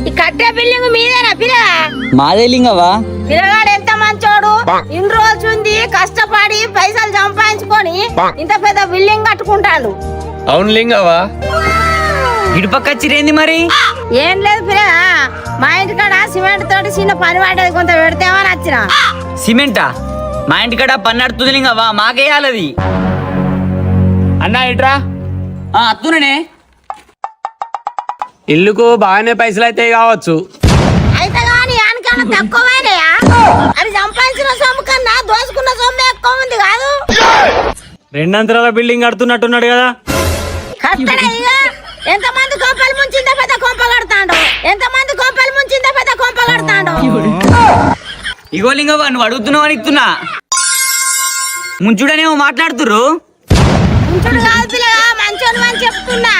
ఈ కట్టే బిల్డింగ్ మీదేనా పిల్ల? మాదే లింగవ్వా. పిల్లగాడు ఎంత మంచోడు, ఇన్ని రోజుంది కష్టపడి పైసలు సంపాదించుకొని ఇంత పెద్ద బిల్డింగ్ కట్టుకుంటాడు. అవును లింగవ్వా. ఇటు పక్క వచ్చిరేంది మరి? ఏం లేదు పిల్ల, మా ఇంటికాడ సిమెంట్ తోటి చిన్న పని పడ్డది, కొంత పెడితేమని వచ్చిన. సిమెంటా? మా ఇంటికాడ పని నడుతుంది లింగవ్వా, మాకేయాలది. అన్నా ఇట్రా. అత్తునే ఇల్లుకు బాగానే పైసలు అయితే కావచ్చు. అయితే గాని యానికన్నా తక్కువైనయా? అది సంపాదించిన సొమ్ము కన్నా దోసుకున్న సొమ్ము ఎక్కువ ఉంది కాదు? రెండంతరాల బిల్డింగ్ కడుతున్నట్టున్నాడు కదా. కట్టడా ఇక? ఎంతమంది కొంపలు ముంచిందో పెద్ద కొంప కడతాడు, ఎంతమంది కొంపలు ముంచిందో పెద్ద కొంప కడతాడు. ఇగో లింగవ్వా, నువ్వు అడుగుతున్నావు అని ఇస్తున్నా. ముంచుడనేమో మాట్లాడుతుర్రు. ముంచుడు కాదు పిల్లగా, మంచోడు అని చెప్తున్నా.